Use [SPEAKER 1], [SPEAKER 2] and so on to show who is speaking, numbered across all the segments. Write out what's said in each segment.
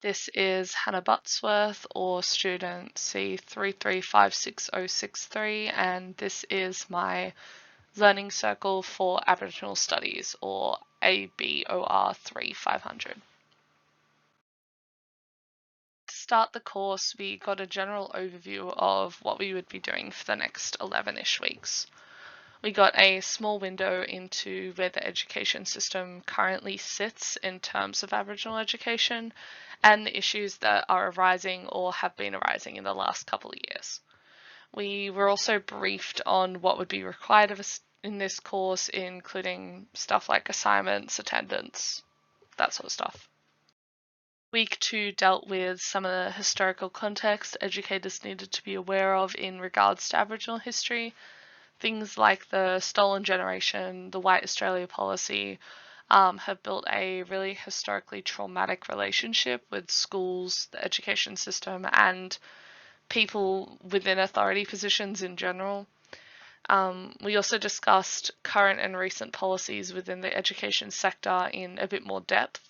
[SPEAKER 1] This is Hannah Buttsworth, or student C3356063, and this is my Learning Circle for Aboriginal Studies, or ABOR3500. To start the course, we got a general overview of what we would be doing for the next 11-ish weeks. We got a small window into where the education system currently sits in terms of Aboriginal education and the issues that are arising or have been arising in the last couple of years. We were also briefed on what would be required of us in this course, including stuff like assignments, attendance, that sort of stuff. Week 2 dealt with some of the historical context educators needed to be aware of in regards to Aboriginal history. Things like the stolen generation, the White Australia policy, have built a really historically traumatic relationship with schools, the education system, and people within authority positions in general. We also discussed current and recent policies within the education sector in a bit more depth,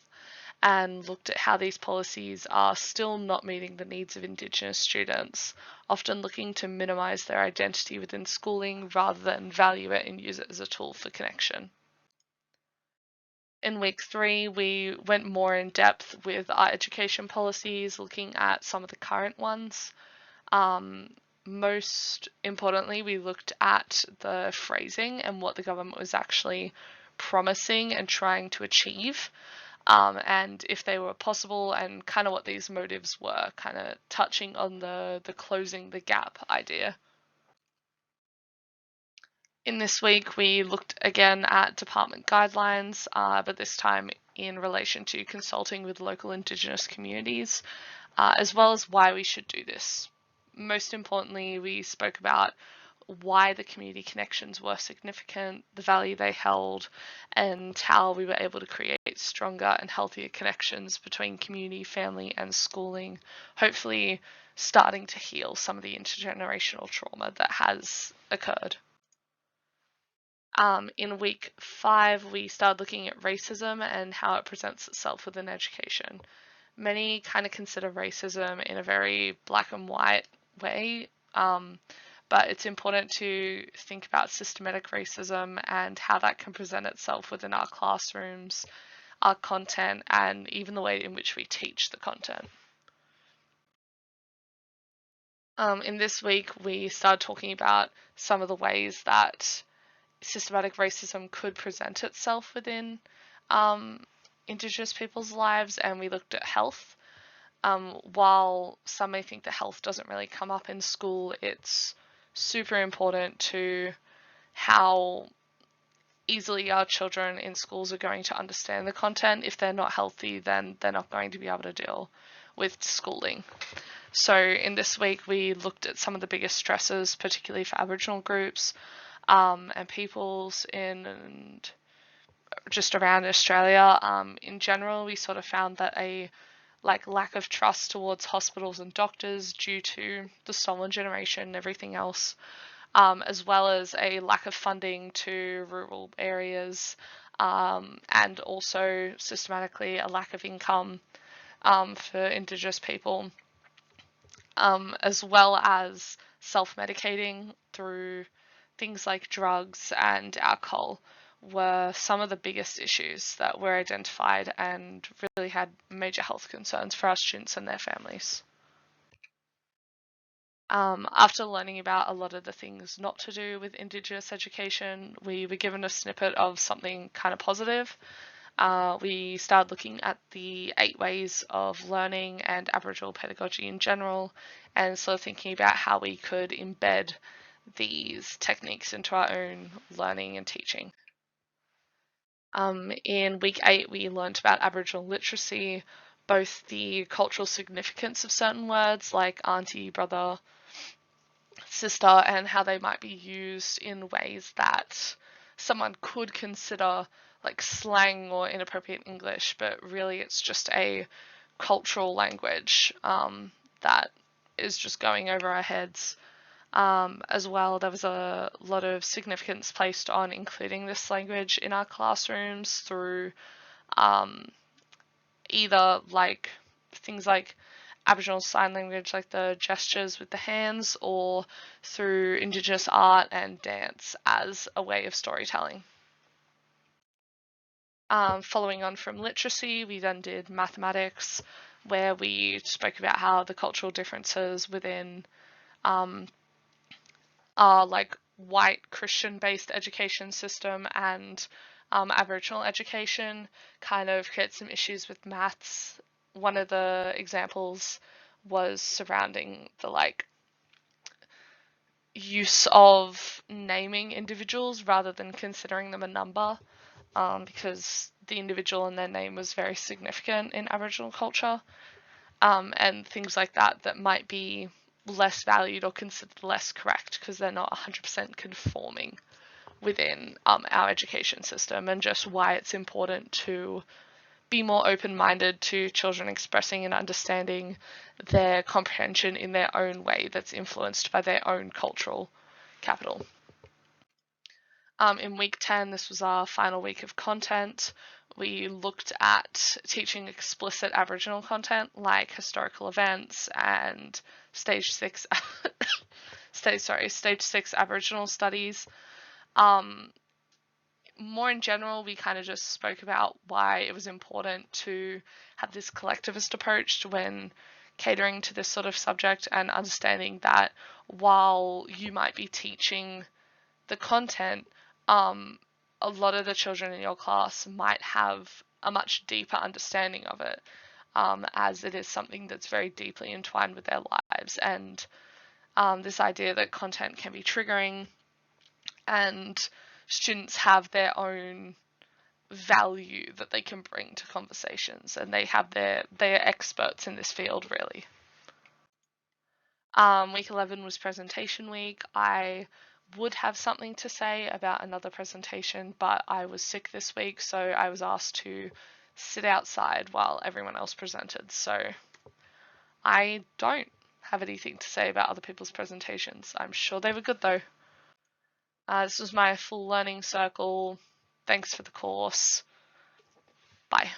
[SPEAKER 1] and looked at how these policies are still not meeting the needs of Indigenous students, often looking to minimise their identity within schooling rather than value it and use it as a tool for connection. In week 3, we went more in depth with our education policies, looking at some of the current ones. Most importantly, we looked at the phrasing and what the government was actually promising and trying to achieve. And if they were possible, and kind of what these motives were, kind of touching on the closing the gap idea. In this week, we looked again at department guidelines, but this time in relation to consulting with local Indigenous communities, as well as why we should do this. Most importantly, we spoke about why the community connections were significant, the value they held, and how we were able to create stronger and healthier connections between community, family, and schooling, hopefully starting to heal some of the intergenerational trauma that has occurred. In week 5, we started looking at racism and how it presents itself within education. Many kind of consider racism in a very black and white way, but it's important to think about systematic racism and how that can present itself within our classrooms, our content, and even the way in which we teach the content. In this week, we started talking about some of the ways that systematic racism could present itself within Indigenous people's lives, and we looked at health. While some may think that health doesn't really come up in school, it's super important to how easily our children in schools are going to understand the content. If they're not healthy, then they're not going to be able to deal with schooling. So in this week, we looked at some of the biggest stresses, particularly for Aboriginal groups and peoples in just around Australia. In general, we sort of found that a lack of trust towards hospitals and doctors due to the stolen generation and everything else, as well as a lack of funding to rural areas, and also systematically a lack of income for Indigenous people, as well as self-medicating through things like drugs and alcohol, were some of the biggest issues that were identified and really had major health concerns for our students and their families. After learning about a lot of the things not to do with Indigenous education, we were given a snippet of something kind of positive. We started looking at the 8 ways of learning and Aboriginal pedagogy in general, and sort of thinking about how we could embed these techniques into our own learning and teaching. In week 8, we learned about Aboriginal literacy, both the cultural significance of certain words like auntie, brother, sister, and how they might be used in ways that someone could consider like slang or inappropriate English, but really it's just a cultural language that is just going over our heads. As well, there was a lot of significance placed on including this language in our classrooms through either like things like Aboriginal Sign Language, like the gestures with the hands, or through Indigenous art and dance as a way of storytelling. Following on from literacy, we then did mathematics, where we spoke about how the cultural differences within our like white Christian-based education system and Aboriginal education kind of create some issues with maths. One of the examples was surrounding the like use of naming individuals rather than considering them a number, because the individual and their name was very significant in Aboriginal culture, and things like that that might be less valued or considered less correct because they're not 100% conforming within our education system, and just why it's important to be more open-minded to children expressing and understanding their comprehension in their own way that's influenced by their own cultural capital. In week 10, this was our final week of content. We looked at teaching explicit Aboriginal content like historical events and stage 6 Aboriginal studies. More in general, we kind of just spoke about why it was important to have this collectivist approach to when catering to this sort of subject, and understanding that while you might be teaching the content, a lot of the children in your class might have a much deeper understanding of it, as it is something that's very deeply entwined with their lives. And this idea that content can be triggering, and students have their own value that they can bring to conversations, and they are experts in this field, really. Week 11 was presentation week. I would have something to say about another presentation, but I was sick this week, so I was asked to sit outside while everyone else presented. So I don't have anything to say about other people's presentations. I'm sure they were good though. This was my full learning circle. Thanks for the course. Bye.